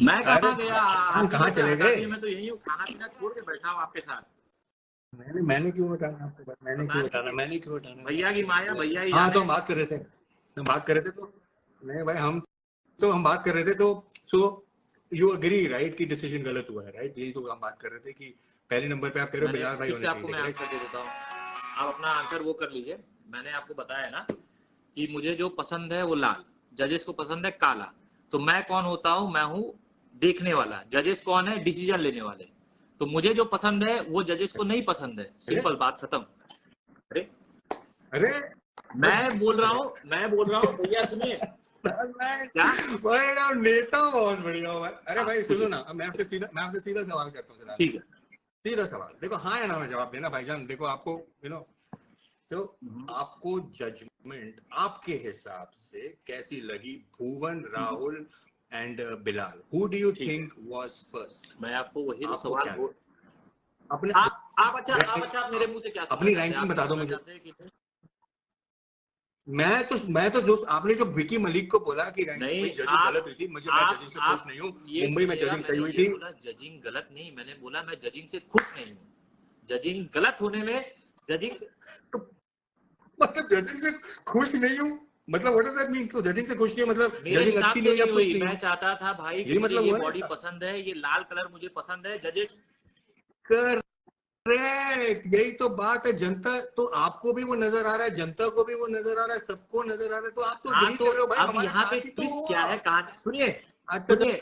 मैं अरे कहाँ गया? हम आप ही कहाँ लोग का चले हटा गए? दिए, मैं तो यही हूँ, खाना पीना छोड़ के बैठा हूँ आपके साथ। मैंने क्यों हटाना आपको? मैंने पता क्यों हटाना? नहीं, मैंने क्यों हटाना? भैया की माया भैया ही हाँ, तो जाने। हम बात कर रहे थे, तो नहीं भाई, हम बात कर रहे थे, तो सो यू अग्री राइट कि डिसीजन गलत हुआ है, राइट? यही तो हम बात कर रहे थे कि पहले नंबर पे आप कह रहे हो मैंने बिलाल भाई फिर होने से आपको चाहिए थे, मैं करेक्ट? आंसर दे देता हूँ, आप अपना आंसर वो कर लीजिए। मैंने आपको बताया ना कि मुझे जो पसंद है वो लाल, जजेस को पसंद है काला। तो मैं कौन होता हूँ? मैं हूँ देखने वाला। जजेस कौन है? डिसीजन लेने वाले। तो मुझे जो पसंद है वो जजेस को नहीं पसंद है, अरे सिंपल बात खत्म। अरे अरे मैं बोल रहा हूँ भैया सुनिए। क्या? भाई ना नेता बहुत बढ़िया हो भाई। अरे हाँ भाई सुनो पूछिए। ना, अब मैं आपसे सीधा सवाल करता हूँ सिद्धार्थ ठीक भाई। है। सीधा सवाल, देखो हाँ या ना में जवाब देना भाईजान। देखो आपको तो आपको जजमेंट आपके हिसाब से कैसी लगी? Bhuvan, Rahul and Bilal, who do you ठीक है, थिंक वाज फर्स्ट? मैं आपको वही तो आपको सवाल क्या बोल। लगा? अपने आप मेरे मुंह से क्या सुनना अपनी चाहते हैं? रैंकिंग आप ये बता दो सुनना मुझे। चाहते हैं कि मैं तो जो आपने जो विकी मलिक को बोला कि रैंकिंग भाई नहीं? जजिंग गलत हुई थी, मैं जजिंग से खुश आप नहीं हूँ, ये मुंबई में सुनिएगा, जजिंग सही मैंने हुई ये थी। बोला जजिंग गलत नहीं, मैंने बोला मैं जजिंग से खुश नहीं हूँ। जजिंग गलत होने में, जजिंग से, तो मतलब जजिंग से खुश नहीं हूँ, मतलब व्हाट डज दैट मीन? तो जजिंग से खुश नहीं हूँ मतलब मेरे जजिंग हिसाब अच्छी नहीं से हुई या नहीं खुश हुई। नहीं मैं हूँ? चाहता था भाई कि यही मुझे मतलब ये हुआ ना बॉडी इसका? पसंद है, ये लाल कलर मुझे पसंद है, जजेस। करेक्ट, यही तो बात है। जनता तो आपको भी वो नजर आ रहा है, जनता को भी वो नजर आ रहा है, सबको नजर आ रहा है, तो आप तो हाँ अग्री तो कर रहे हो भाई, अब हमारे यहाँ पे साथ ही तो ट्विस्ट क्या हुआ। है, कहानी सुनिए। अच्छा सुनिए,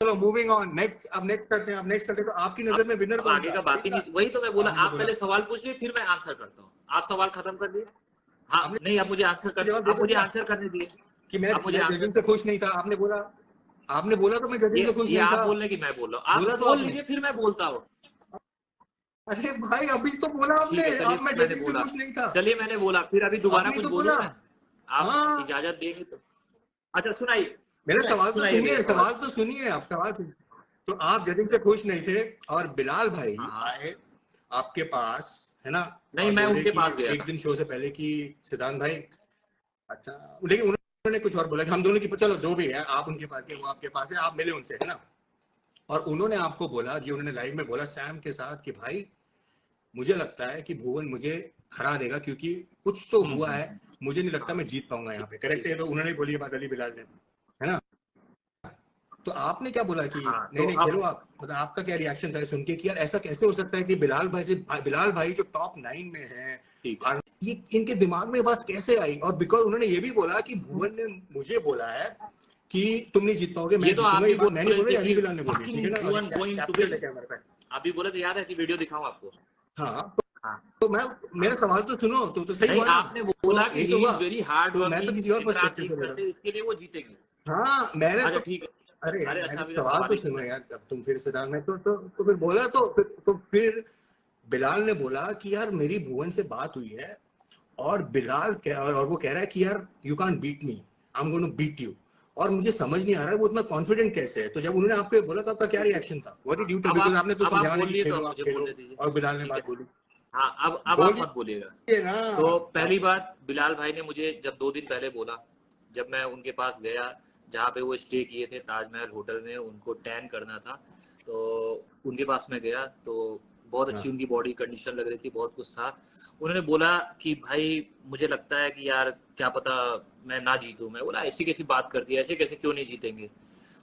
चलो मूविंग ऑन, नेक्स्ट। अब नेक्स्ट करते हैं, तो आपकी अब नजर में विनर कौन आगे था? का बात मलिक ही था? नहीं, वही तो मैं बोला। आपने जो आप बोला, पहले सवाल पूछिए फिर मैं आंसर करता हूँ। आप सवाल खत्म कर दिए। हाँ आपने नहीं, अब मुझे जवाब दे अब तो मुझे दिया आंसर करने दिए। कि मैं अब मुझे मैं आंसर जजिंग से कर। खुश नहीं था, आपने बोला तो मैं जजिंग से खुश ये नहीं आप था। बोल रहे कि मैं बोल रहा हूँ? आप बोला तो बोल आपने। लीजिए फिर मैं बोलता हूँ। अरे भाई अभी तो बोला आपने, ठीक है चलिए, आप मैं मैंने जजिंग से बोला। खुश नहीं था, चलिए मैंने बोला, फिर अभी दोबारा आपने कुछ तो बोलूं बोला। मैं? आप हाँ, इजाजत देंगे तो। अच्छा सुनाइए। मेरा सवाल तो सुनाइए मेरा सुनिए, सवाल। आप सवाल सुनिए। तो आप जजिंग से खुश नहीं थे और बिलाल भाई हाँ हाँ। आए आपके पास, है ना? नहीं, और मैं बोले उनके कि पास गया एक था। दिन शो से पहले कि सिद्धांत भाई, अच्छा, लेकिन उन्होंने कुछ और बोला कि हम दोनों की, चलो जो भी है, आप उनके पास गए, वो आपके पास है, आप मिले उनसे, है ना? और उन्होंने आपको बोला, जी उन्होंने लाइव में बोला सैम के साथ कि भाई मुझे लगता है कि भुवन मुझे हरा देगा क्योंकि कुछ तो हुआ है, मुझे नहीं लगता हाँ मैं जीत पाऊंगा यहाँ ठीक पे। है करेक्ट ठीक है? है। तो उन्होंने बोली ये बात अली बिलाल ने, है ना? तो आपने क्या बोला कि हाँ नहीं तो नहीं खेलो अब आप, मतलब आपका क्या रिएक्शन था सुन के कि यार ऐसा कैसे हो सकता है कि बिलाल भाई जो टॉप 9 में है, ठीक है। ये इनके दिमाग में बात कैसे आई? और बिकॉज उन्होंने ये भी बोला कि भुवन ने मुझे बोला है कि तुम नहीं जीत पाओगे, ये मैं तो आप जीतूंगा। ये भी बात मैंने बोल रहे बोली, थे अली कि बिलाल ने बोली, ठीक फकिंग है ना? और भुवन गोइंग टू कैप्चर विन। है हमारे पास। आप भी बोले थे, याद है कि वीडियो दिखाऊं आपको? हाँ, हाँ तो मैं, हाँ। मेरा सवाल तो सुनो, तो सही नहीं, हुआ ना? आपने तो बोला कि यही ही तो हुआ। इज वेरी हार्ड तो मैं तो वर्किंग, किसी और अगर आप पर्सपेक्टिव जीत से ले रहा करते हूँ। इसके लिए वो जीतेंगे। हाँ मैंने अच्छा तो, ठीक है। अरे यार अरे मैंने अच्छा, मेरा सवाल सवाल तो ही सुनो सुने। यार, अब तुम फिर सिद्धांत में तो फिर बोला, तो फिर बिलाल ने बोला कि यार मेरी भुवन से बात हुई है और और वो कह रहा है कि यार you can't beat me, I am going to beat you. और मुझे समझ नहीं आ रहा है वो इतना कॉन्फिडेंट कैसे है। तो जब उन्होंने आपको बोला तो आपका क्या रिएक्शन था? What did you tell? Because आपने तो अब आप समझाया बोल कि लिए तो खेलो अब आप मुझे खेलो, बोलने दीजिए। और बिलाल ने ठीक है। बात बोली। हाँ अब आप बोलिए मत बोलिएगा। ना, तो क्या पहली बोला? बात, बिलाल भाई ने मुझे जब 2 दिन पहले बोला, जब मैं उनके पास गया, जहाँ पे वो स्टे किए थे ताजमहल होटल में, उनको टैन करना था, तो उनके पास में गया तो बहुत अच्छी हाँ, उनकी बॉडी कंडीशन लग रही थी, बहुत कुछ था। उन्होंने बोला कि भाई मुझे लगता है कि यार क्या पता मैं ना जीतूं। मैं बोला ऐसी कैसी बात करती है, ऐसे कैसे क्यों नहीं जीतेंगे?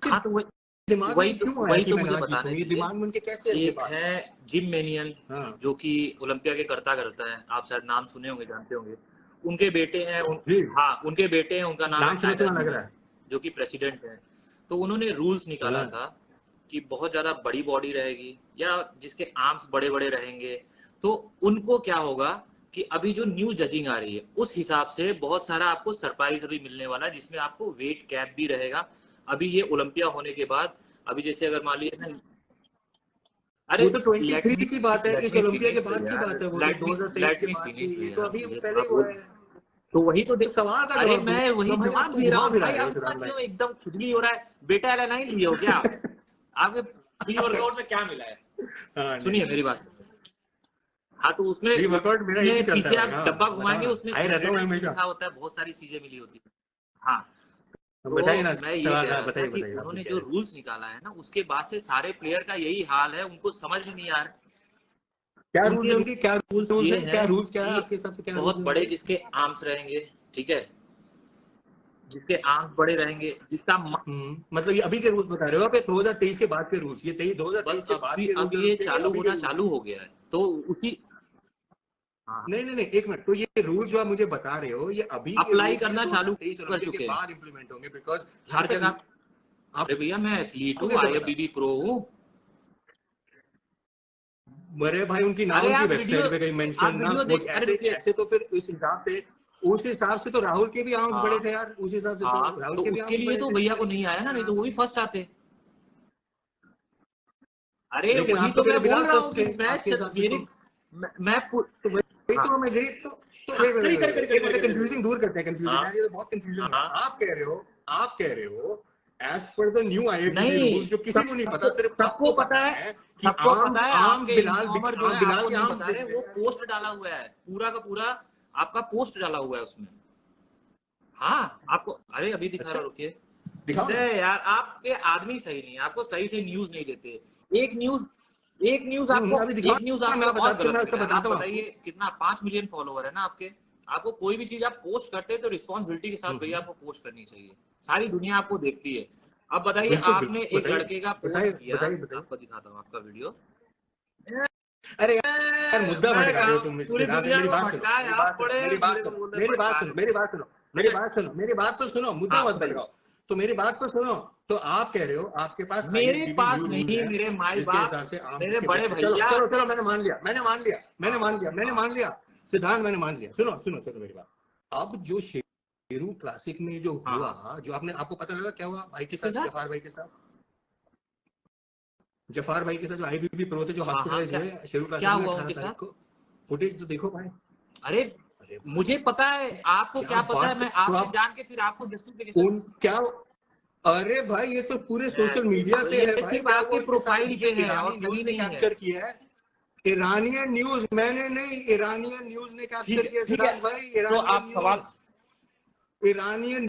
हाँ तो दिमाग में क्यों आया वही कि तो मैं मुझे ना जीतूं? बताने ये दीजिए। दिमाग में उनके कैसे ये एक बात? है जिम मैनियन, हाँ जो कि ओलंपिया के करता है, आप शायद नाम सुने होंगे, जानते होंगे। उनके बेटे हैं जी, हाँ उनके बेटे हैं, उनका नाम है नाम सुना टाइगर सुना लग जिम, रहा है। जो कि प्रेसिडेंट हैं। तो उन्होंने रूल्स निकाला हाँ, था कि बहुत ज्यादा बड़ी बॉडी रहेगी या जिसके आर्म्स बड़े बड़े रहेंगे, तो उनको क्या होगा कि अभी जो न्यू जजिंग आ रही है उस हिसाब से बहुत सारा आपको सरप्राइज अभी मिलने वाला है, जिसमें आपको वेट कैप भी रहेगा। अभी ये ओलंपिया होने के बाद, अभी जैसे अगर मान लीजिए, अरे वो तो 23 की बात है, लेट इस मी ओलंपिया के फिनिश बाद की यार, बात है, वो तो 2023 लेट के मी बाद फिनिश की, ये तो यार, अभी ये पहले थोड़ा ही हुआ बोल। है। तो वही तो तो सवाल का अरे जवाब मैं दो वही भाई, आप जवाब तो दे रहा घुमा हूँ फिरा भाई। रहे हो आप इतना सिद्धांत भाई। क्यों एकदम खुजली हो रहा है? बेटा वाला नहीं लिए हो क्या आप? आपके प्री वर्कआउट में क्या मिला है? हाँ नहीं सुनिए नहीं, मेरी बात। हाँ तो प्री वर्कआउट मेरा एक ही उसमें चलता है पीछे भाई। आप हाँ डब्बा बताओ घुमाएंगे, ना, उसमें हाई रहता हूँ मैं इंग्रेडिएंट्स भी हमेशा। लिखा होता है, बहुत सारी चीजें मिली होती है। हाँ बताइए ना तो मैं ये सवाल, कह रहा था बताइए कि बताइए, आप कुछ उन्होंने कह जो रहे रूल्स निकाला है ना, उसके बाद से सारे प्लेयर का यही हाल है, उनको समझ में नहीं आ रहा। क्या रूल्स उनके है उनके, क्या रूल्स रूल्स ये है, क्या है रूल्स क्या है कि आपके हिसाब से, क्या रूल्स बहुत है बड़े उनके? जिसके आर्म्स रहेंगे, ठीक है, जिसके आर्म्स बड़े रहेंगे, जिसका मतलब ये अभी के रूल्स बता रहे हो आप, 2023 के बाद के रूल्स, ये 2023 बस के बाद के अब रूल्स ये है, चालू अभी के होना रूल्स? चालू हो गया है, तो उसी। हाँ, नहीं नहीं नहीं, एक मिनट, तो ये रूल जो आप मुझे बता रहे हो, ये अभी के अप्लाई रूल है या करना चालू 2023 कर ओलंपिक के चुके हैं बाद इंप्लीमेंट होंगे? बिकॉज जहां हर तक जगह। अरे आपको भैया, मैं एथलीट हूँ, कैसे पता? आईएफबीबी प्रो हूँ। अरे भाई, उनकी ना अरे उनकी आप वीडियो वेबसाइट पे कहीं आप मेंशन ना वीडियो कुछ, देख, अरे ऐसे रुकिए। ऐसे तो फिर उस हिसाब से तो राहुल के भी आर्म्स बड़े हाँ थे यार, उस हिसाब से तो हाँ, राहुल तो के भी उसके आर्म्स लिए बड़े तो थे भैया को अगर नहीं ये आया ना, आपके नहीं तो यहाँ वो पे। भी फर्स्ट आते। अरे लेकिन वही आप तो तो मेरे मैं बिना बोल रहा हूँ फर्स्ट कि थे आपके हिसाब से मेरी तो। मैं तो वही हाँ तो मैं गई तो हाँ, करी करी करी करी एक करी मिनट, करी करी। कंफ्यूजिंग दूर करते हैं, कंफ्यूजन हाँ यार, ये तो बहुत कंफ्यूजन हो रहा हाँ, है। आप कह रहे हो एज पर द न्यू आईएफबीबी नहीं, रूल्स, जो किसी को नहीं पता, सिर्फ सबको आपको पता पता है, है कि सबको आम पता है। आम आपके बिलाल इन्फॉर्मर जो है बिलाल आपको के नहीं आर्म्स बता दिख रहे, रहे वो हैं यार, ये पोस्ट तो डाला हुआ है, पूरा का पूरा आपका पोस्ट डाला हुआ है उसमें। हाँ आपको, अरे अभी दिखा अच्छा, रहा, रुकिए। दिखाओ अरे ना। यार, आपके आदमी सही नहीं है, आपको सही से न्यूज नहीं देते। एक न्यूज एक न्यूज आपको अभी दिखाओ एक न्यूज ना, आपको और मैं गलत मिला है। आप बताता हूँ आपको। बताइए, कितना 5 मिलियन फॉलोवर है ना आपके। आपको कोई भी चीज आप पोस्ट करते हैं तो रिस्पॉन्सिबिलिटी के साथ भैया हम्म, आपको पोस्ट करनी चाहिए। सारी दुनिया आपको देखती है। अब बताइए, बिल्कुल आपने बिल्कुल, एक बताइए लड़के का पोस्ट बताइए किया, बताइए बताइए। आपको दिखाता हूँ आपका वीडियो। अरे यार, मुद्दा मैं भटका रहे कहा, हो तुम, पूरी सिद्धांत दुनिया मेरी को बात सुनो, भटकाए मेरी आप बात सुनो, पड़े, मेरी बात मेरे को सुनो, बोल रहे मेरी बात भटका सुनो, रहे। मेरी बात सुनो, मेरी बात सुनो, मेरी बात तो सुनो, मुद्दा हाँ मत बताइए। भटकाओ। तो मेरी बात तो सुनो। तो आप कह रहे हो आपके पास मेरे आईएफबीबी पास न्यू रूल्स नहीं, हैं, मेरे माई जिसके बाप, हिसाब से आम मेरे जिसके बड़े बच्चे, चलो भैया। चलो चलो, मैंने मान लिया, मैंने मान लिया, मैंने हाँ मान लिया, मैंने हाँ मान लिया। सिद्धांत, मैंने मान लिया। सुनो सुनो सुनो मेरी बात। अब जो शेरू क्लासिक में जो हाँ हुआ, हाँ। जो आपको पता लगा क्या हुआ भाई के किसके साथ, साथ? जफार भाई के साथ, जफार भाई के साथ जो आईबीबी प्रो थे, जो हाँ हाँ, हॉस्पिटलाइज क्या हुए शेरू क्या क्लासिक में हुआ 18 उनके तारीख साथ? को। फुटेज तो देखो भाई। अरे अरे मुझे भाई, पता है, आपको क्या क्या पता है? बात मैं तो आपसे आप जान के फिर आपको जस्टिफिकेशन। उन क्या, अरे भाई ये तो पूरे सोशल मीडिया पे है ये भाई, सिर्फ क्या आपके वो इनके साथ, प्रोफाइल ये पे है और ईरानी न्यूज कहीं ने नहीं है। कैप्चर किया है। ईरानियन न्यूज, मैंने नहीं, ईरानियन न्यूज ने कैप्चर किया ठीक है। सिद्धांत भाई, तो ईरानियन आप सवाल। न्यूज। ईरानियन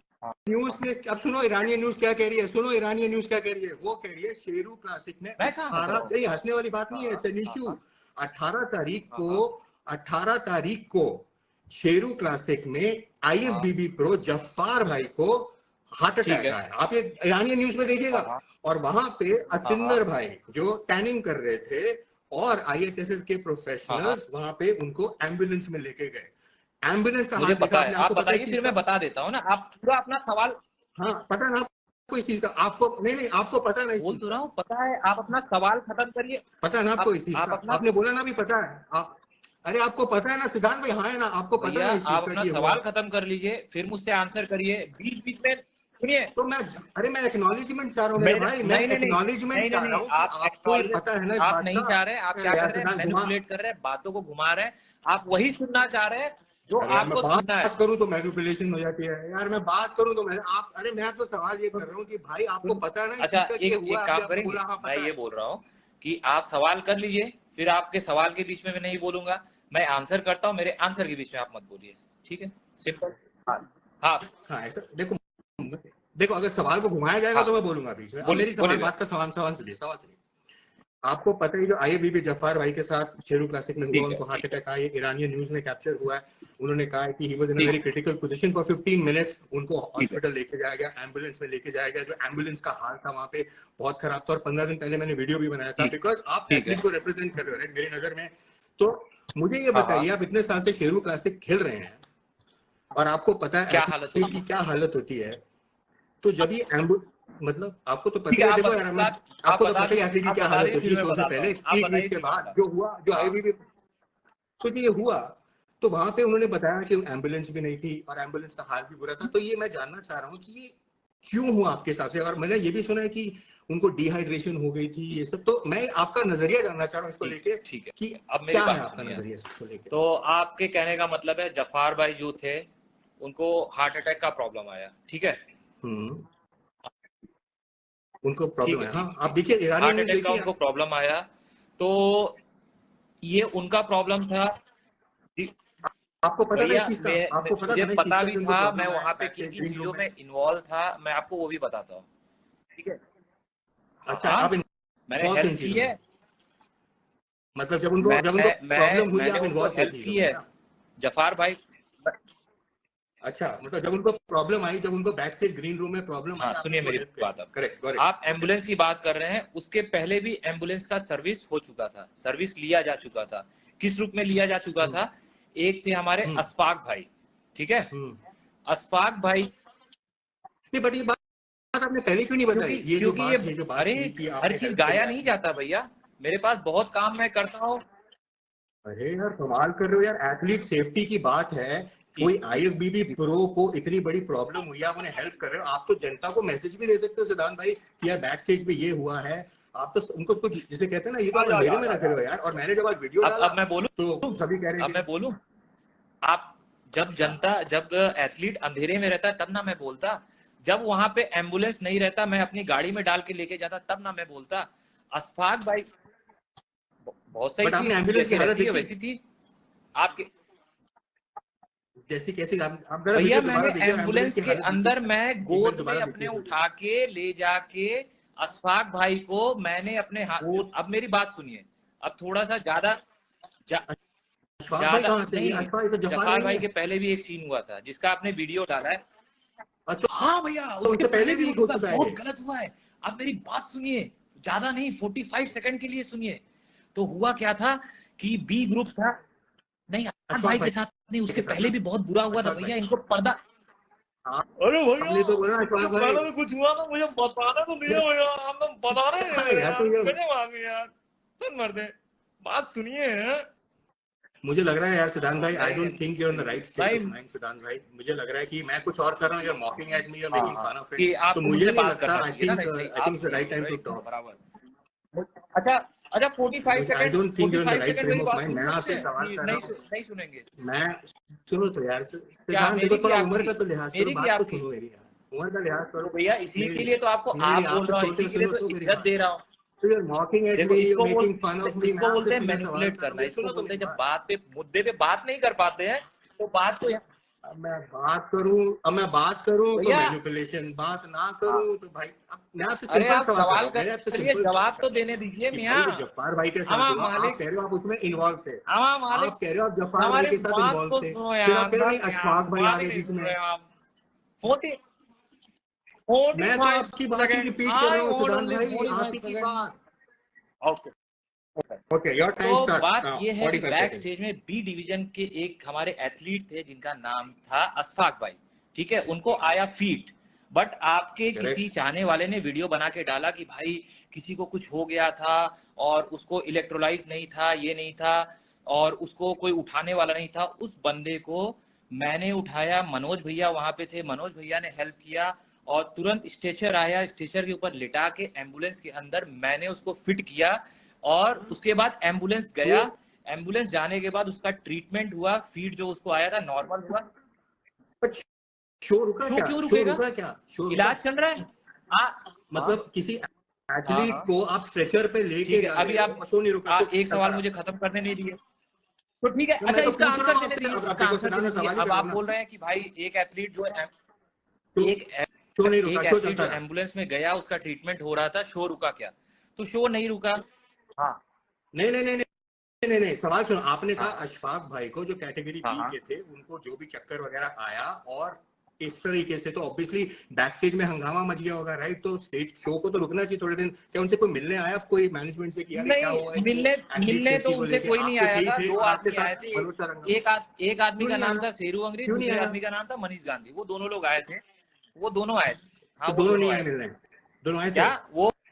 न्यूज ने, अब सुनो ईरानियन न्यूज क्या कह रही है, सुनो ईरानियन न्यूज क्या कह रही है। वो कह रही है शेरू क्लासिक में मैं कहाँ हंस रहा 18, हूँ? ये हंसने वाली बात नहीं है, हाँ इट्स एन हाँ इशू। हाँ 18 तारीख हाँ को, हाँ 18 तारीख को शेरू क्लासिक में हाँ, आईएफबीबी प्रो जफ्फार भाई को हार्ट ठीक अटैक है। आया, आप ये ईरानियन न्यूज में देखिएगा। हाँ हाँ और वहां पे हाँ हाँ अतिंदर भाई जो टैनिंग कर रहे थे, और आईएसएसएस के हाँ हाँ, प्रोफेशनल्स वहां पे उनको एम्बुलेंस में लेके गए। एम्बुलेंस का मुझे हाल देखा पता है। आपने, आप आपको पता है इस बताइए, चीज फिर मैं का? बता देता हूँ ना। आप पूरा अपना सवाल। हाँ, पता ना आपको इस चीज का, आपको नहीं नहीं, आपको पता ना इस बोल चीज तो रहा का? हूँ, पता है। आप अपना सवाल खत्म करिए। पता है ना आपको इस चीज आप का? अपना, आपने बोला ना अभी पता है आप। अरे आपको पता है ना सिद्धांत भाई, हाँ है ना, आपको पता है भैया ना इस चीज आप का अपना कि ये हुआ? सवाल खत्म कर लीजिए, फिर मुझसे आंसर करिए। बीच बीच में सुनिए। तो मैं, अरे मैं एक्नॉलेजमेंट चाह रहा हूँ मेरे मेरे भाई, मैं नहीं नहीं नहीं एक्नॉलेजमेंट नहीं नहीं चाह रहा नहीं, हूँ कि आप आपको ये एक्नॉलेज, पता है ना इस आप बात नहीं का। चाह रहे। आप क्या अरे कर यार रहे हैं? सिद्धांत घुमा, मैनिपुलेट कर रहे हैं, बातों को घुमा रहे हैं। आप वही सुनना चाह रहे हैं जो अरे यार मैं आपको सुनना है। बात करूं तो मैनिपुलेशन हो जाती है यार, मैं बात करूं तो मैं आप, अरे मैं तो सवाल ये कर रहा हूँ कि भाई आपको पता है ना इस अच्छा, चीज का कि ये एक हुआ एक है? अभी काम आपने करेंगे। बोला हाँ मैं पता ये है। बोल रहा हूँ कि आप सवाल कर लीजिए, फिर आपके सवाल के बीच में मैं नहीं बोलूंगा। मैं आंसर करता हूँ, मेरे आंसर के बीच में आप मत बोलिए। ठीक है? सिंपल। हाँ हाँ हाँ ऐसा देखो, देखो अगर सवाल को घुमाया जाएगा हाँ, तो मैं बोलूंगा बीच में। अब बोलिए मेरी बोलिए सवाल भैया। बात का सवाल सवाल सुनिए, सवाल सुनिए। आपको पता ही जो आईएफबीबी जफार भाई के साथ शेरू क्लासिक में हुआ, ठीक है उनको हार्ट ठीक है। अटैक आया, ईरानियन न्यूज में कैप्चर हुआ है। उन्होंने कहा है कि ही वाज इन अ ठीक वेरी है क्रिटिकल पोजीशन फॉर 15 मिनट्स, उनको ठीक है हॉस्पिटल लेके जाया गया, एम्बुलेंस में लेके जाया गया। जो एम्बुलेंस का हाल था वहां पे बहुत खराब था, और 15 दिन पहले मैंने वीडियो भी बनाया था, ठीक बिकॉज आप ठीक है। एथलीट को रिप्रेजेंट कर रहे हो राइट मेरी नजर में। तो मुझे ये हाँ हाँ, बताइए, आप इतने साल से शेरू क्लासिक खेल रहे हैं, और आपको पता है क्या हालत एथलीट होती की है? क्या हालत होती है। तो जब ये मतलब आपको तो ठीक पता है, ही है, देखो यार मैं, आप आपको तो बता पता ही दीजिए, एथलीट की आप क्या बता हालत दीजिए, होती फिर है मैं शो से बताता पहले, हूँ। आप पीक वीक बताइए, के फिर मैं बाद बताता जो हुआ, जो हूँ। हाँ आईबीबी, तो ये हुआ। तो वहां पे उन्होंने बताया कि एम्बुलेंस भी नहीं थी, और एम्बुलेंस का हाल भी बुरा था। तो ये मैं जानना चाह रहा हूँ कि ये क्यों हुआ आपके हिसाब से। और मैंने ये भी सुना है कि उनको डिहाइड्रेशन हो गई थी, ये सब। तो मैं आपका नजरिया जानना चाह रहा हूँ इसको ठीक लेके, ठीक है कि ठीक है। अब मेरी क्या है बात आपका सुनिए। नजरिया इसको लेके। तो आपके कहने का मतलब है, जफार भाई जो थे, उनको हार्ट अटैक का प्रॉब्लम आया, ठीक है? हम्म, उनको ठीक प्रॉब्लम है है, हाँ ठीक है आप ठीक है। देखिए ईरानियन हार्ट न्यूज अटैक का देखिए उनको आप। प्रॉब्लम आया, तो ये उनका प्रॉब्लम था। आपको पता था भैया इस चीज का? आपको पता था मुझे ना इस चीज पता का भी कि उनको था, मैं प्रॉब्लम आया वहां पे बैक किन स्टेज किन ग्रीन चीजों रूम में? में इन्वॉल्व था, मैं आपको वो भी बताता हूँ। ठीक है। अच्छा, हाँ, आप मैंने इन्वॉल्व थे हेल्प इन की चीजों है। में? मतलब जब उनको प्रॉब्लम हुई मैंने आप उनको इन्वॉल्व थे हेल्प चीजों की में है, ना? जफार भाई। अच्छा, मतलब जब उनको प्रॉब्लम आई, जब उनको बैक स्टेज ग्रीन रूम में प्रॉब्लम आई, हाँ, आपने सुनिए उनको मेरी हेल्प बात। करी? अब करेक्ट, गॉट इट, आप ओके। एम्बुलेंस की बात कर रहे हैं, उसके पहले भी एम्बुलेंस का सर्विस हो चुका था, सर्विस लिया जा चुका था। किस रूप में लिया जा चुका हम्म था? एक थे हमारे हम्म अशफाक भाई, ठीक है। हम्म। अशफाक भाई, नहीं, बट ये बात आपने पहले क्यों नहीं बताई? क्योंकि ये जो क्योंकि ये, बात है, जो बात अरे, थी कि हर आपने चीज हेल्प करी गाया नहीं आदमी जाता की। भैया, मेरे पास बहुत काम मैं करता हूँ। अरे यार, कमाल कर रहे हो यार, एथलीट सेफ्टी की बात है, कि, कोई कि, आईएफबीबी प्रो को इतनी बड़ी प्रॉब्लम हुई, आप उन्हें हेल्प कर रहे हो। आप तो जनता को मैसेज भी दे सकते हो सिद्धांत भाई कि यार बैक स्टेज पे ये हुआ है। आप तो उनको कुछ जिसे कहते हैं ना, ये तो आप या, अंधेरे या, में या, रख या। रहे हो यार। और मैंने जब आज वीडियो डाला अब मैं बोलूं, तो सभी कह रहे हैं अब मैं कि बोलूं। आप, अच्छा। जब एथलीट अंधेरे में रहता तब ना मैं बोलता, जब वहां पे एम्बुलेंस नहीं रहता, मैं अपनी गाड़ी में डाल के लेके जाता, तब ना मैं बोलता। अशफाक भाई बहुत सही बट थी, आपने एम्बुलेंस की जैसी हालत रहती है देखी? वैसी थी आपके। जैसी कैसी? आप जरा भैया वीडियो दोबारा मैंने देखिए और एम्बुलेंस एम्बुलेंस की के हालत देखिए। अंदर, मैं एक बार गोद में दोबारा अपने देखिए वीडियो। उठा के ले जाके अशफाक भाई को मैंने अपने हाथ। वो अब मेरी बात सुनिए, अब थोड़ा सा ज्यादा, जा, अशफाक भाई ज्यादा कहाँ से? ये नहीं। अशफाक, ये तो जफार जफार भाई भाई है। के पहले भी एक सीन हुआ था जिसका आपने वीडियो डाला है। अच्छा, हाँ भैया, तो उसके उससे पहले पहले भी भी एक उनके हो साथ चुका है बहुत ये? गलत हुआ है। अब मेरी बात सुनिए, ज्यादा नहीं, 45 सेकंड के लिए सुनिए। तो हुआ क्या था कि बी ग्रुप था, नहीं अरमान अशफाक भाई भाई के साथ नहीं, उसके के साथ पहले ना? भी बहुत बुरा हुआ था अशफाक भाई, भैया, इनको पर्दा। अरे भैया, आपने तो बोला उसके अशफाक भाई। पहले भी कुछ हुआ था, मुझे बताने तो दिया भैया, आप तो बता रहे हाँ हैं यार, यार, तो ये गजब आदमी यार। सुन मर्दे, बात सुनिए। मुझे लग रहा है यार सिद्धांत भाई, आई नहीं don't think you on the right state भाई, ऑफ माइंड सिद्धांत भाई। मुझे लग रहा है कि मैं कुछ और कर रहा हूँ, या मॉकिंग एट मी, या हाँ मेकिंग हाँ, फन ऑफ इट। कि तो आपको मुझे मुझसे नहीं बात लगता, करना आई चाहिए ना, थिंक नहीं आई आप थिंक इट्स द सही राइट बोल टाइम रहे टू हो एकदम टॉक। बराबर। अच्छा, अच्छा, 45 I second, don't think you on the 45 right second frame मेरी ऑफ बात माइंड। सुन मैं सकते आपसे हैं सवाल कि कर रहा नहीं? हूँ। नहीं सुनेंगे? मैं, सुनो तो यार क्या सिद्धांत, देखो मेरी कि थोड़ा उम्र आपकी? का तो लिहाज करो, मेरी कि बात तो आपकी? सुनो मेरी यार, उम्र का लिहाज तो करो। भैया इसी नहीं के लिए तो आपको नहीं नहीं, आप आप बोल तो रहा हूँ, छोटे इसी हो, के लिए सुनो तो तो मेरी इज्जत बात। दे रहा हूँ। तो you're mocking at देखो me, you're इसको making fun of me, मैं इसको आपसे बोलते हैं सीधा सवाल मैनिपुलेट कर रहा हूँ, करना, मेरी इसको सुनो तो बोलते मेरी हैं जब बात। बात पे, मुद्दे पे बात नहीं कर पाते हैं तो बात को अब मैं बात करूं तो भैया। मैनिपुलेशन, बात ना हाँ, करूं तो भाई, अब मैं आपसे अरे सिंपल आप सवाल कर रहा सवाल हूँ, कर, मैंने आपसे चलिए सिंपल सवाल जवाब कर तो रहा हूँ देने दीजिए कि भाई मियाँ। वो जफ्फार भाई के साथ हमा हुआ, आप मालिक, कह रहे हो आप उसमें इन्वॉल्व थे। हमा मालिक, आप कह रहे हो आप जफ्फार भाई हमारी के साथ बात इन्वॉल्व को थे, सुनो फिर यार, आप कह रहे हो नहीं बस यार, अशफाक भाई आ बात ही गए नहीं बीच सुन में। रहे हो आप। 40 फोर्टी मैं तो फाइव आपकी बात ही सेकेंड रिपीट कर आई रहा हूँ वॉन्ट सिद्धांत ओनली भाई, आप 45 ही की सेकेंड बात। ओके। ओके, योर टाइम तो स्टार्ट्स बात नाउ, ये है कि 45 बैक स्टेज सेकंड्स। में बी डिवीजन के एक हमारे एथलीट थे जिनका नाम था अशफाक भाई, ठीक है। उनको आया फीट, बट आपके किसी करेक्ट। चाहने वाले ने वीडियो बना के डाला कि भाई किसी को कुछ हो गया था और उसको इलेक्ट्रोलाइज नहीं था, ये नहीं था, और उसको कोई उठाने वाला नहीं था। उस बंदे को मैंने उठाया, मनोज भैया वहां पे थे, मनोज भैया ने हेल्प किया, और तुरंत स्ट्रेचर आया, स्ट्रेचर के ऊपर लिटा के एम्बुलेंस के अंदर मैंने उसको फिट किया, और उसके बाद एम्बुलेंस गया। एम्बुलेंस जाने के बाद उसका ट्रीटमेंट हुआ, फीड जो उसको आया था नॉर्मल हुआ। शो रुका शो क्या? क्यों शो रुकेगा? रुका क्या? शो रुका? इलाज चल रहा है। हाँ हाँ मतलब किसी हाँ एथलीट हाँ, को आप स्ट्रेचर पे लेके ठीक है। जा अभी रहे हो आप और शो नहीं रुका, शो एक चलता सवाल मुझे रहा। खत्म करने नहीं दिए, तो ठीक है। तो अच्छा, मैं तो इसका पूछ रहा आंसर हूँ देने आपसे, दीजिए, अब इसका देखो आंसर सिद्धांत, देने मैं दीजिए। सवाल ही अब कर रहा आप हूँ ना। बोल रहे हैं कि भाई एक एथलीट जो तो एक शो नहीं रुका, एक शो एथलीट चलता जो रहा। एम्बुलेंस में गया, उसका ट्रीटमेंट हो रहा था, शो रुका क्या? तो शो नहीं रुका। हाँ नहीं नहीं नहीं नहीं नहीं नहीं, सवाल सुनो, आपने कहा हाँ अशफाक भाई को, जो कैटेगरी हाँ बी हाँ, के थे, उनको जो भी चक्कर वगैरह आया और इस तरीके से, तो ऑब्वियसली बैक स्टेज में हंगामा मच गया होगा, राइट? तो स्टेज शो को तो रुकना चाहिए थोड़े दिन। क्या उनसे कोई मिलने आया, कोई मैनेजमेंट से किया, क्या हुआ नहीं इसको मिलने, एथलीट मिलने तो सेफ्टी को उनसे लेके? कोई आप नहीं तो आया थे ही था, थे दो और आपके आदमी आए साथ थे। मनोज रंगम। एक आदमी क्यों का नहीं नाम आया? था शेरू अंग्रेज, क्यों नहीं दूसरे आया? आदमी का नाम था मनीष गांधी, वो दोनों लोग आए थे। वो दोनों आए थे। हाँ, तो वो दोनों दोनों नहीं आए आए थे। मिलने? दोनों आए थे? क्या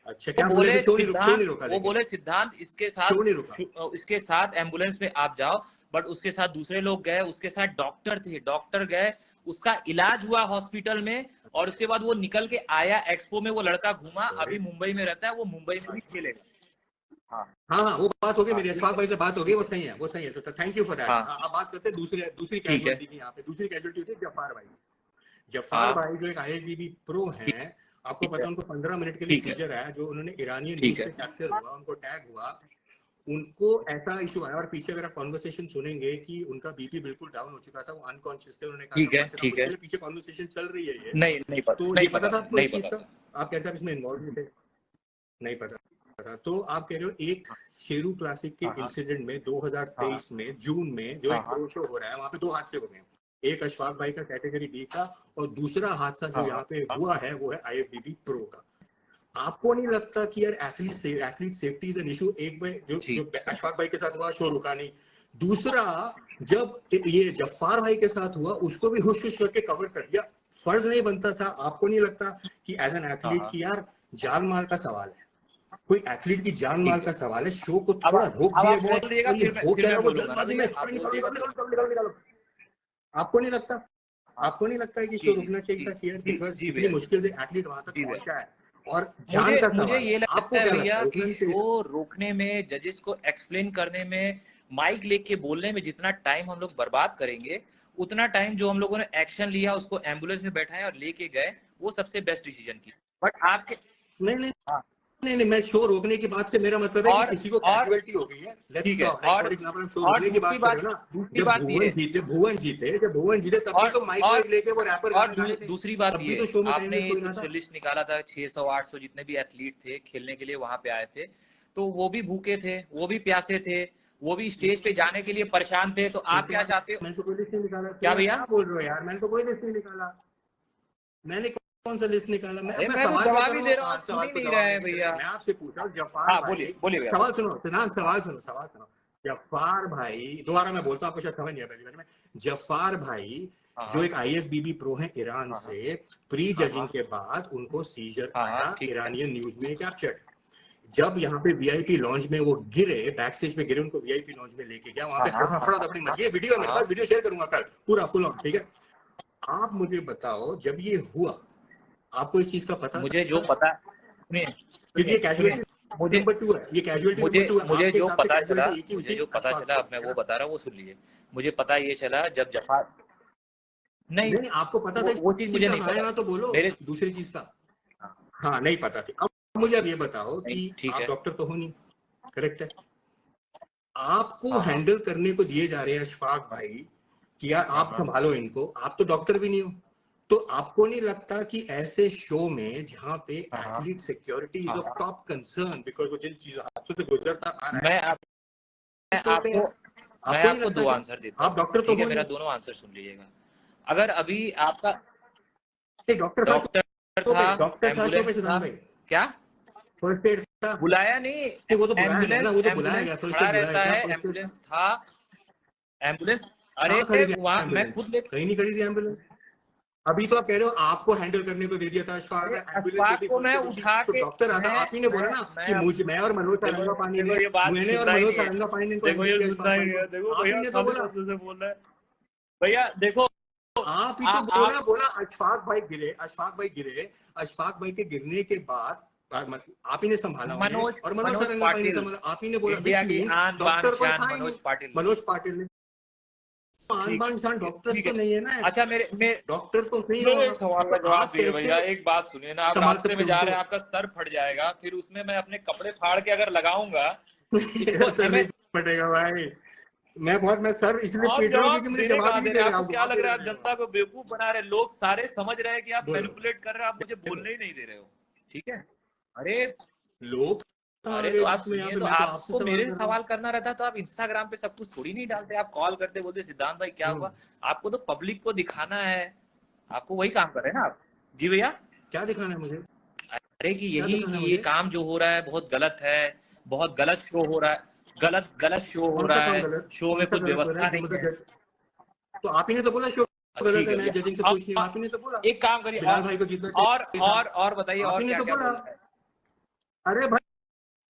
अच्छा, वो क्या बोले थे? बोले शो नहीं सिद्धांत, रुका वो लेकिन? बोले सिद्धांत शो नहीं रुका? इसके साथ एम्बुलेंस में आप जाओ। बट उसके साथ दूसरे लोग गए, उसके साथ डॉक्टर थे, डॉक्टर गए, उसका इलाज हुआ हॉस्पिटल में, और उसके बाद वो निकल के आया। एक्सपो में वो लड़का घूमा, अभी मुंबई में रहता है, वो मुंबई में भी खेलेगा। हाँ हाँ हाँ, वो बात हो गई, हाँ, मेरी ठीक अशफाक है भाई से बात हो गई, ठीक वो है। सही है, वो सही है। तो थैंक यू फॉर दैट। हाँ अब बात करते हैं दूसरी दूसरी ठीक है। कैजुअलिटी की। यहाँ पे दूसरी कैजुअलिटी थी जफ्फार भाई। जफ्फार हाँ भाई जो एक आईएफबीबी प्रो ठीक हैं, आपको ठीक पता है है उनको 15 मिनट के लिए ठीक है सीजर आया, जो उन्होंने ईरानी न्यूज ठीक है। पे कैप्चर हुआ, उनको टैग हुआ। उनको ऐसा इशू आया, और पीछे अगर आप कॉन्वर्सेशन सुनेंगे कि उनका बीपी बिल्कुल डाउन हो चुका था, वो अनकॉन्शियस थे, उन्होंने कहा ठीक है, था ठीक है। पीछे कॉन्वर्सेशन चल रही है ये, नहीं पता, तो नहीं ये पता था आपको नहीं इस चीज पता का? था। आप कहते हैं आप इसमें इन्वॉल्व नहीं थे? नहीं पता था। तो आप कह रहे हो एक शेरू क्लासिक के हाँ इंसिडेंट में हाँ 2023 में जून में जो एक हाँ रोड शो हो रहा है, वहां पे 2 हादसे हो गए। एक अशफाक भाई का कैटेगरी बी का, और दूसरा हादसा जो हाँ यहाँ पे हाँ। हुआ है वो है IFBB प्रो का। आपको नहीं लगता कि यार athlete safety is an issue? एक भाई जो जी अशफाक भाई के साथ हुआ, शो रुका नहीं। दूसरा, जब ये जफ्फार भाई के साथ हुआ, उसको भी हुश हुश करके कवर कर दिया। फर्ज नहीं बनता था? आपको नहीं लगता कि एज एन हाँ एथलीट हाँ। की यार जान माल का सवाल है, कोई एथलीट की जान माल ठीक का है, सवाल है, शो को अब थोड़ा रोक अब दिया आप जाए? बोल दिएगा, और ये हो फिर क्या मैं रहा है, वो बोलूंगा ना जल्दबाजी भैया, में आप बोल दिएगा तो। निकालो। आपको नहीं लगता? हाँ, आपको नहीं लगता है कि जी शो रुकना चाहिए जी था कि यार, जी बिकॉज जी इतनी भैया, मुश्किल से एथलीट वहां तक जी भैया। पहुंचा है और जान मुझे का मुझे सवाल ये है? आपको लगता है क्या लगता भैया है, कि रुकना नहीं चाहिए था? शो रोकने में, जजेस को एक्सप्लेन करने में, माइक लेके बोलने में जितना टाइम हम लोग बर्बाद करेंगे, उतना टाइम जो हम लोगों ने एक्शन लिया, उसको एम्बुलेंस में बैठाया और लेके गए, वो सबसे बेस्ट डिसीजन की। बट आपके, नहीं नहीं हाँ, नहीं नहीं, मैं शो रोकने की बात से मेरा मतलब है कि और किसी को और कैजुअल्टी हो गई है, लेट्स ठीक है, टॉक लाइक फॉर एग्जांपल, हम शो और रोकने की बात कर रहे हो ना। दूसरी जब बात ये है, भुवन जीते तब भी और तो माइक और वाइक लेके वो रैपर गाने गा रहे थे, दूसरी बात तब भी ये, तो शो में टाइम आपने वेस्ट ये हो ही रहा कुछ था। लिस्ट निकाला था 600 800 जितने भी एथलीट थे खेलने के लिए वहां पे आए थे, तो वो भी भूखे थे, वो भी प्यासे थे, वो भी स्टेज पे जाने के लिए परेशान थे। तो आप क्या चाहते हो? मैंने तो कोई लिस्ट नहीं निकाला, क्या क्या भैया? बोल रहे हो यार? मैंने तो कोई लिस्ट नहीं निकाला। मैंने कौन सा लिस्ट निकाला? अरे मैं मैं तो सवाल क्या जवाब कर ही रहा दे हूँ? रहा हूँ, हाँ, आप सुन सवाल ही को नहीं जवाब रहे हैं देने के लिए भैया। मैं आपसे पूछ रहा हूँ, जफार हाँ, भाई। बोलिए बोलिए भैया। सवाल सुनो सिद्धांत, सवाल सुनो। जफार भाई, दोबारा मैं बोलता हूँ, आपको शायद समझ नहीं आया पहली बार में। जफार भाई जो हाँ एक IFBB प्रो है ईरान हाँ से, प्री हाँ जजिंग के बाद उनको सीजर हाँ हाँ, आया, ठीक है। ईरानियन न्यूज में कैप्चर्ड। जब यहाँ पे VIP लॉन्च में वो गिरे, बैक स्टेज पे गिरे, उनको VIP लॉन्च में लेके गया, वहां हाँ पे हाँ हाँ हड़बड़ा दबड़ी मची है, वीडियो है मेरे हाँ। पास, वीडियो शेयर करूंगा कल पूरा फुल ऑन, ठीक है? आप मुझे बताओ, जब ये हुआ, आपको इस चीज का पता मुझे जो था? पता, सुनिए क्योंकि ये सुनिए, कैजुअलिटी मुझे नंबर 2 है, ये कैजुअलिटी नंबर 2 है, मुझे आपके जो हिसाब से पता चला, कैजुअलिटी एक ही हुई मुझे थी, जो पता अशफाक चला, भाई, अब मैं है वो ना? बता रहा हूँ, वो सुन लीजिए। मुझे पता ये चला जब जफार, नहीं, नहीं, आपको पता था इस वो चीज चीज मुझे का? नहीं हाँ या पता ना तो बोलो। मेरे। दूसरी चीज का? हाँ, हाँ, नहीं पता थी। अब मुझे अब ये बताओ नहीं, कि ठीक आप है। डॉक्टर तो हो नहीं, करेक्ट है? आपको हाँ हाँ हैंडल करने को दिए जा रहे हैं अशफाक भाई कि यार हाँ आप हाँ संभालो इनको, आप तो डॉक्टर भी नहीं हो। तो आपको नहीं लगता कि ऐसे शो में जहां पे हाँ हाँ एथलीट सिक्योरिटी इज हाँ ऑफ हाँ। टॉप कंसर्न, बिकॉज वो जिन चीजों हादसों से गुजरता आ रहा मैं है आप, मैं शो पे, आपको मैं आपको नहीं आपको लगता दो क्या? आंसर देता आप हूँ, डॉक्टर तो ठीक है? हो मेरा नहीं। दोनों आंसर सुन लीजिएगा। अगर अभी आपका डॉक्टर था डॉक्टर शो था, पे, डॉक्टर था शो पे एम्बुलेंस था, सिद्धांत भाई। क्या फर्स्ट एड था। बुलाया नहीं? नहीं, वो तो बुलाया गया ना, एम्बुलेंस वो तो बुलाया एम्बुलेंस गया, फर्स्ट खड़ा एड बुलाया रहता गया, है, फर्स्ट एड था। एम्बुलेंस था, एम्बुलेंस, अरे कहाँ खड़ी थी वहां मैं एम्बुलेंस? खुद ले, कहीं नहीं खड़ी थी एम्बुलेंस। अभी तो आप कह रहे हो आपको हैंडल करने को दे दिया था अशफाक, अरे अगर एम्बुलेंस अशफाक होती, को मैं फर्स्ट एड होती, उठा तो के, डॉक्टर आता। आप ही ने बोला ना कि मैं मुझे, मैं और मनोज देखो सारंगा पानी देखो, ने, ये बात मैंने और सुनना ही मनोज नहीं है। सारंगा पानी ने इनको देखो हैंडल ये किया सुनना अशफाक ही भाई नहीं को। है। देखो आप ही भैया ने तो खाली बोला, से बोल रहा है भैया। देखो आप ही तो आप बोला अशफाक भाई गिरे, अशफाक भाई के गिरने के बाद आप ही ने संभाला उन्हें, मनोज और मनोज मनोज सारंगा पानी ने पाटिल, संभाला, आप ही ने बोला, इंडिया विच की मीन्स आन बान डॉक्टर कोई शान था ही नहीं। मनोज पाटिल ने। मनोज पाटिल ने, आन ठीक बान शान डॉक्टर्स ठीक है। तो नहीं है ना, अच्छा मेरे डॉक्टर तो नहीं मेरे हो। एक सवाल तो का जवाब आप दीजिए भैया। कैसे एक बात सुनिए ना, आप संभाल रास्ते सकते में हो जा रहे उनको? हैं, आपका सर फट जाएगा, फिर उसमें मैं अपने कपड़े फाड़ के अगर लगाऊंगा, मेरा इसको सर नहीं एमए, फटेगा भाई। मैं सर इसलिए आप पीट रहा हूँ क्योंकि जवाब मुझे देने जवाब ही कहाँ नहीं दे रहे दे हैं? रहे, आपको आप क्या घुमा लग फिर रहा है? आप रहे हो। जनता को बेवकूफ बना रहे हैं। लोग सारे समझ रहे हैं कि आप बोलो। मैनिपुलेट कर रहे हो, आप मुझे देखो, बोलने ही नहीं दे रहे हो। ठीक है? अरे लोग कहाँ आ अरे गए तो आप बीच में? यहाँ सुनिए, पे तो मैं तो आपसे आपको सवाल मेरे कर से रहा हूँ। सवाल करना रहता तो आप इंस्टाग्राम पे सब कुछ थोड़ी नहीं डालते। आप कॉल करते, बोलते सिद्धांत भाई क्या हुआ। आपको तो पब्लिक को दिखाना है, आपको वही काम कर रहे हैं ना आप। जी भैया। क्या दिखाना है मुझे? अरे कि क्या यही दिखाना कि है ये मुझे? काम जो हो रहा है बहुत गलत है, बहुत गलत शो हो रहा है, गलत गलत शो हो कौन सा रहा काम है, गलत? शो कौन में सा कुछ गलत हो रहा है व्यवस्था जो नहीं है। तो आप ही ने तो बोला शो गलत ठीक है, है मैं भैया, जजिंग से अब पूछ नहीं हूँ, आप ही ने तो बोला एक काम करिए, बिलाल भाई को जीतना चाहिए था, और बताइए आप और ही ने क्या तो क्या बोला। बोलना है। अरे भाई,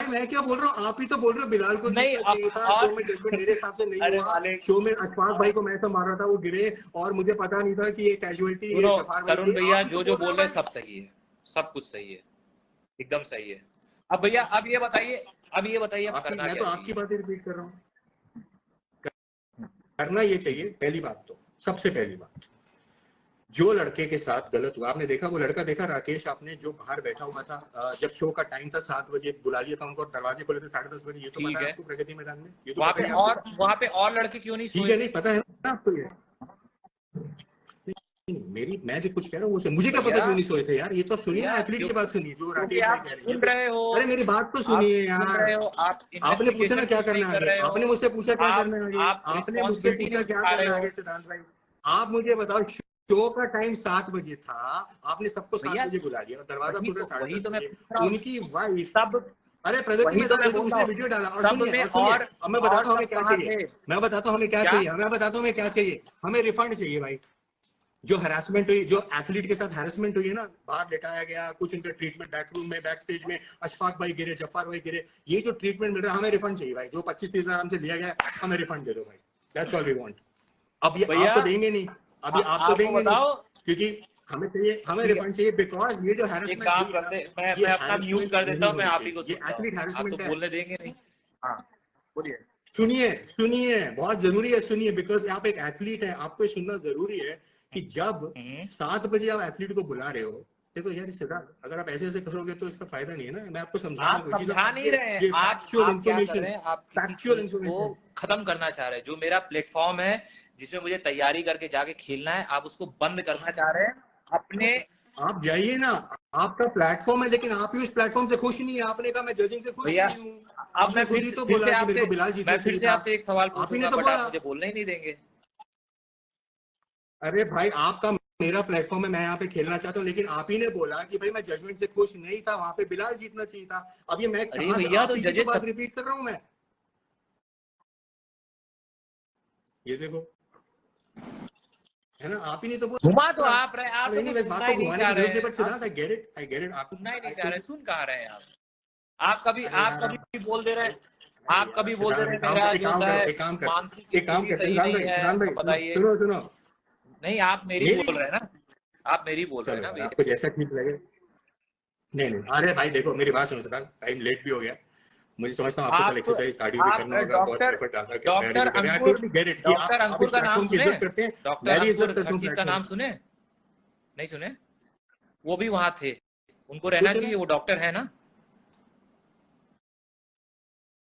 मैं क्या बोल रहा हूँ? आप ही तो बोल रहे हो बिलाल को नहीं जीतना अब चाहिए था, और शो में जजमेंट मेरे हिसाब से नहीं अरे हुआ। मालिक, शो में अशफाक भाई को मैं तो मार रहा था, वो गिरे, और मुझे पता नहीं था कि ये कैजुअलिटी ये सुनो जफार भाई तरुण की। भैया, आप ही तो जो जो बोल रहे हो बोल रहे हैं भाई। सब सही है, सब कुछ सही है, एकदम सही है। अब भैया अब ये बताइए, अब आप ही, करना मैं क्या तो आपकी चाहिए? बातें रिपीट कर रहा हूँ। करना ये चाहिए, पहली बात तो, सबसे पहली बात, जो लड़के के साथ गलत हुआ, आपने देखा वो लड़का देखा राकेश आपने, जो बाहर बैठा हुआ था, जब शो का टाइम था 7 बजे बुला लिया था उनको, दरवाजे खोले थे 10:30 बजे, ये तो ठीक पता है है, आपको प्रगति मैदान में, ये तो वहां पता पे है आपको? और लड़के क्यों नहीं ठीक सोए है, थे? नहीं पता है ना आपको ये? मेरी मैं जो कुछ कह रहा हूँ वो मुझे क्या पता भैया क्यों नहीं सोए थे यार, ये तो सुनिए ना, भैया एथलीट की बात सुनिए जो क्योंकि राकेश भाई आप कह रहे हैं, सुन ये रहे हो, अरे मेरी बात तो आप सुनिए सुन यार। रहे हो, आप आपने पूछा ना इन्वेस्टिगेशन क्या कुछ नहीं करना है कर आगे, रहे हो, आपने मुझसे पूछा क्या करना है आगे, आप आपने मुझसे रिस्पॉन्सिबिलिटी नहीं पूछा क्या उठा रहे करना है हो। आगे सिद्धांत भाई। आप मुझे बताओ, शो का टाइम 7 बजे था, आपने सबको 7 भैया बजे बुला लिया और दरवाजा खुला साढ़े वही दस तो मैं बजे पूछ रहा हूँ, उनकी वाइफ, सब अरे प्रगति वही तो मैदान, मैं ये तो बोल रहा उसने हूँ, वीडियो डाला, और सब सुनिए में और सुनिए, अब मैं बताता हूँ हमें सब क्या कहाँ चाहिए, थे? मैं बताता हूँ हमें क्या क्या? चाहिए, मैं बताता हूँ हमें क्या चाहिए, हमें रिफंड चाहिए भाई। जो हरासमेंट हुई, जो एथलीट के साथ हरासमेंट हुई है ना, बाहर लेटाया गया, कुछ उनका ट्रीटमेंट बैक रूम में, बैक स्टेज में, अशफाक भाई गिरे, जफार भाई गिरे, ये जो ट्रीटमेंट मिल रहा है हमें रिफंड चाहिए भाई, जो 25-30 हजार हमसे लिया गया हमें रिफंड दे दो भाई, दैट्स ऑल वी वांट। अब ये आप भैया तो देंगे नहीं, अभी आप तो आपको देंगे नहीं, बताओ, क्योंकि हमें चाहिए, हमें ठीक है, रिफंड चाहिए, बिकॉज ये जो एक हैरेसमेंट काम हुई ना, करते, ये मैं अपना म्यूट हैरेसमेंट कर देता नहीं हूँ, मैं होनी आप ही चाहिए, को ये सुनता हूँ, एथलीट आप तो हैरेसमेंट है। बोलने देंगे नहीं। हाँ बोलिए। सुनिए सुनिए, बहुत जरूरी है, सुनिए, बिकॉज आप एक एथलीट है, आपको ये सुनना जरूरी है कि जब हम्म, 7 बजे आप एथलीट को बुला रहे हो, देखो यार सिद्धार्थ, अगर आप ऐसे ऐसे करोगे तो इसका फायदा नहीं है ना, मैं आपको समझा रहा आप हूँ कोई चीज, समझा आप नहीं रहे हैं, ये फैक्चुअल आप क्या कर इंफॉर्मेशन, रहे हैं, आप किसी फैक्चुअल चीज को इंफॉर्मेशन। खत्म करना चाह रहे हैं, जो मेरा प्लेटफॉर्म है जिसमें मुझे तैयारी करके जाके खेलना है, आप उसको बंद करना चाह रहे हैं अपने। आप जाइए ना, आपका प्लेटफॉर्म है, लेकिन आप ही उस प्लेटफॉर्म से खुश नहीं है, आपने कहा मैं जजिंग से खुश भैया नहीं हूँ, अब आपने खुद ही तो फिर से बोला कि मेरे आपसे को बिलाल मैं जीतना फिर चाहिए से था, आपसे एक सवाल आप ही ने पूछूंगा, तो बट आप बोला। मुझे बोलने ही नहीं देंगे। अरे भाई आपका मेरा प्लेटफॉर्म है, मैं यहाँ पे खेलना चाहता हूँ, लेकिन आप ही ने बोला कि भाई मैं जजमेंट से खुश नहीं था, वहां पे बिलाल जीतना चाहिए था। अब ये मैं अरे कहाँ से, भैया आप तो ही की तो जजेस बात रिपीट कर रहा हूँ मैं, ये देखो, है ना, आप ही ने तो घुमा तो बोला। आप रहे, आप अब तो नहीं, कुछ बस बात सुनना को ही नहीं घुमाने चाह की रहे जरूरत नहीं, हैं बट आप, सिद्धार्थ आई गेट इट, आप सुनना ही नहीं आई चाह रहे, टोटली। सुन कहाँ रहे हैं आप कभी अरे आप यार कभी आप, भी बोल दे रहे अरे हैं, अरे आप यार कभी बोल दे सिद्धांत, रहे हैं मेरा एक जो काम होता करो, है एक काम कर, मानसिक एक काम स्थिति कर सही सिद्धांत नहीं भाई, है, सिद्धांत भाई अब बताइए। सुनो सुनो, नहीं आप मेरी मेरी, बोल रहे हैं ना, आप मेरी बोल रहे हैं चलो ना यार भैया। आपको जैसा ठीक लगे। नहीं नहीं, अरे भाई देखो मेरी बात सुनो सिद्धांत, टाइम लेट भी हो गया, मुझे समझता हूँ आपको कल आप एक्सरसाइज कार्डियो भी आप करना होगा, बहुत डॉक्टर एफर्ट डालकर के तैयारी डॉक्टर भी कर रहे हैं, आई अंकुर टोटली गेट इट कि डॉक्टर आप अंकुर इस का नाम प्लेटफॉर्म की सुने? इज्जत करते हैं, डॉक्टर मैं भी अंकुर इज्जत करता हूँ हर्षित का प्लेटफॉर्म नाम की। सुने? नहीं सुने? वो भी वहां थे, उनको रहना कुछ चाहिए, नहीं, वो डॉक्टर है ना।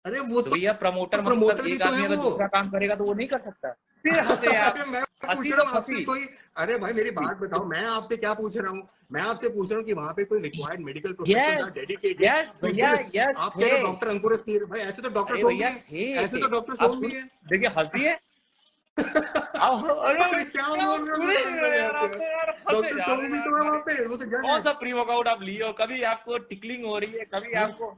अरे वो तो तो भैया प्रमोटर मतलब प्रमोटर भी एक तो है आदमी अगर वो। दूसरा काम करेगा तो वो नहीं कर सकता? फिर हंसे आप, अरे मैं पूछ हंसी रहा तो हूँ आपसे फंसी। कोई, अरे भाई मेरी बात बताओ, मैं आपसे क्या पूछ रहा हूँ, मैं आपसे पूछ रहा हूँ कि वहां पे कोई रिक्वायर्ड मेडिकल प्रोफेशनल था यस डेडिकेटेड यस टू भैया दिस? यस आप कह थे। रहे हो डॉक्टर अंकुर भाई, ऐसे तो डॉक्टर अरे सोम भी भैया है, ऐसे थे। तो डॉक्टर आप सोम भी सुन, है। देखिए हंसी है। अब अरे अरे क्या भैया बोल आप रहे हो सुन ही सिद्धांत नहीं भाई, रहे यार, आप आप यार, तो यार हंसे डॉक्टर जा रहे सोम हैं भी यार तो है वहां भाई। पे, वो तो जज कौन है। सा प्री वर्कआउट आप लिए हो? कभी आपको टिकलिंग हो रही है, कभी आपको,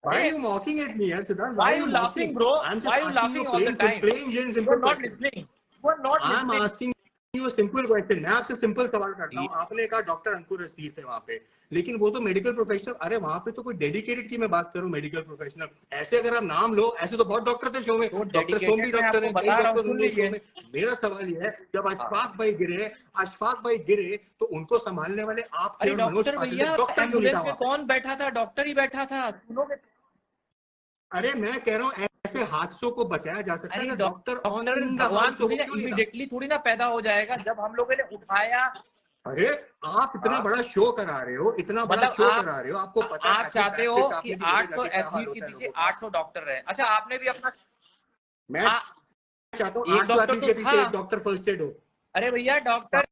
Why अरे are you mocking at me, yaar, Siddharth? Why why are you you laughing mocking? bro? I'm Why just you asking you laughing all the plain, time? plain, Jane, You are simple not question. listening, you are not I'm listening। asking you a simple question. मैं आपसे simple सवाल करता हूँ, आपने कहा doctor अंकुर रशीद थे वहां पे, लेकिन वो तो मेडिकल प्रोफेशनल, अरे वहां पे तो कोई डेडिकेटेड की मैं बात करूं, मेडिकल प्रोफेशनल, ऐसे अगर आप नाम लो, ऐसे तो बहुत डॉक्टर थे शो में, तो डॉक्टर सोम भी डेडिकेटेड मैं डॉक्टर आपको हैं, कई बता रहा हूँ, डॉक्टर सुन होंगे उस शो लीजिए। में। मेरा सवाल ये है, जब हाँ, अशफाक भाई गिरे तो उनको संभालने वाले आप थे अरे और मनोज डॉक्टर पाटिल थे, भैया डॉक्टर क्यों नहीं था एम्बुलेंस में वहां पे? कौन बैठा था? डॉक्टर ही बैठा था, सुनोगे? अरे मैं कह रहा हूँ ऐसे हादसों को बचाया जा सकता है अरे अगर doctor on doctor in the भगवान हाउस, तो थोड़ी वो ना क्यों नहीं था? इमीडिएटली थोड़ी ना पैदा हो जाएगा, जब हम लोगों ने उठाया। अरे आप इतना हाँ, बड़ा शो करा रहे हो, इतना बड़ा मतलब शो करा रहे हो, आपको पता है आप ऐसे चाहते बैक हो स्टेज कि आपने की जगह 800 जाके क्या हाल एथलीट के होता है पीछे लोगों का। 800 डॉक्टर रहे? अच्छा आपने भी अपना मैं आ, चाहता हूँ एक 800 डॉक्टर एथलीट तो के था। पीछे एक डॉक्टर फर्स्ट एड हो। अरे भैया डॉक्टर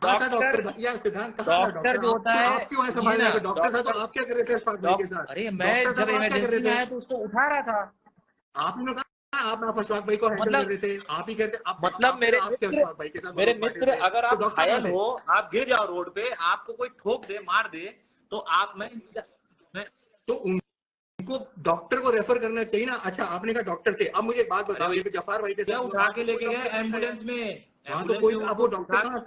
कहाँ था डॉक्टर डॉक्टर यार, सिद्धांत कहाँ था डॉक्टर डॉक्टर? जो आप होता क्यों, है, आप क्यों आए सुनिए संभालने? ना, अगर डॉक्टर था तो डॉक्टर आप क्या कर रहे थे अशफाक भाई के साथ? अरे मैं डॉक्टर था जब तो आप क्या कर इमरजेंसी रहे में थे? आया तो उसको उठा रहा था। आपने कहा आप अशफाक भाई को हैंडल कर मतलब रहे थे, आप ही करते, मतलब मेरे आप थे मित्र अशफाक भाई के साथ, मेरे मनोज पाटिल मित्र थे, अगर तो आप डॉक्टर कहाँ घायल थे? हो, आप गिर जाओ रोड पे, आपको कोई ठोक दे, मार दे, तो आप मैं तो उनको डॉक्टर को रेफर करना चाहिए ना। अच्छा आपने कहा डॉक्टर थे, अब मुझे एक बात अरे बताओ, ये जफार भाई के भैया साथ हुआ, उठा वहां के तो कोई लेके गए डॉक्टर नहीं था यार, एम्बुलेंस में, वहां तो एम्बुलेंस कोई, में अब उनको वो डॉक्टर उठा, कहाँ?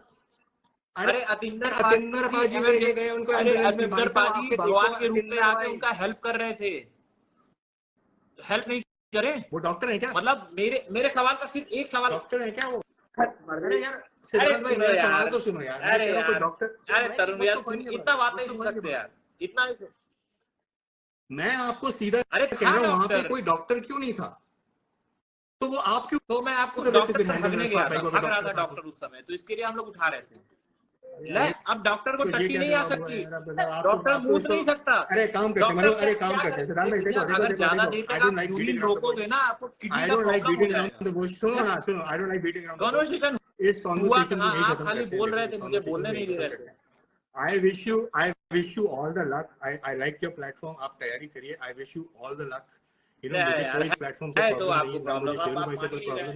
अरे अतिंदर पाजी लेके गए उनको अरे एम्बुलेंस में, अतिंदर भाई साहब पाजी आपके देखो भगवान के रूप में अतिंदर आके भाई, उनका हेल्प कर रहे थे, हेल्प नहीं करे? वो डॉक्टर है क्या? मतलब मेरे मेरे सवाल का सिर्फ एक सवाल। डॉक्टर है क्या वो? अरे अरे यार सिद्धांत भाई सुनो मेरा सवाल यार, तो सुनो यार, मैं कह अरे रहा हूँ कोई यार, डॉक्टर यार अरे भाई, तरुण मत भैया तो सुन, मानिए इतना बात, बात मत नहीं तो सुन मानिए सकते बात। यार, इतना नहीं। मैं आपको सीधा अरे कह था रहा हूँ वहां पे डॉक्टर, कोई डॉक्टर क्यों नहीं था? तो वो आप क्यों तो मैं आपको तो देखते डॉक्टर फिर को हैंडल ठगने में गया था, भाई को ठग रहा था डॉक्टर डॉक्टर उस समय, तो इसके लिए हम लोग उठा रहे थे। ले, यार अब डॉक्टर को तो ये टट्टी क्या नहीं आ जवाब हुआ सकती, यार मतलब डॉक्टर आपको मूत इसको नहीं सकता। अरे काम करते डॉक्टर मतलब अरे काम क्या करते हैं सिद्धांत भाई देखिए, देखो देखो अगर देखो ज्यादा देखो देर आई तक डोंट आप like urine beating around the bush रोकोगे ना, आपको किडनी आई का डोंट लाइक प्रॉब्लम हो बीटिंग जाएगा। अराउंड द बुश सुनो I don't like beating around the दोनों बुश सेकंड इस हुआ कॉन्वर्सेशन को कहाँ, यही आप खत्म खाली करते हैं बोल देखो रहे इस थे, मुझे कॉन्वर्सेशन बोलने को नहीं यही दे खत्म रहे थे। करते हैं I wish you all the luck. I like your platform. आप तैयारी करिए. I wish you all the luck. You know मुझे यार कोई इस प्लेटफॉर्म से है तो प्रॉब्लम नहीं आपको है ना प्रॉब्लम, मुझे अब शेरू आप भाई से मान कोई नहीं रहे। प्रॉब्लम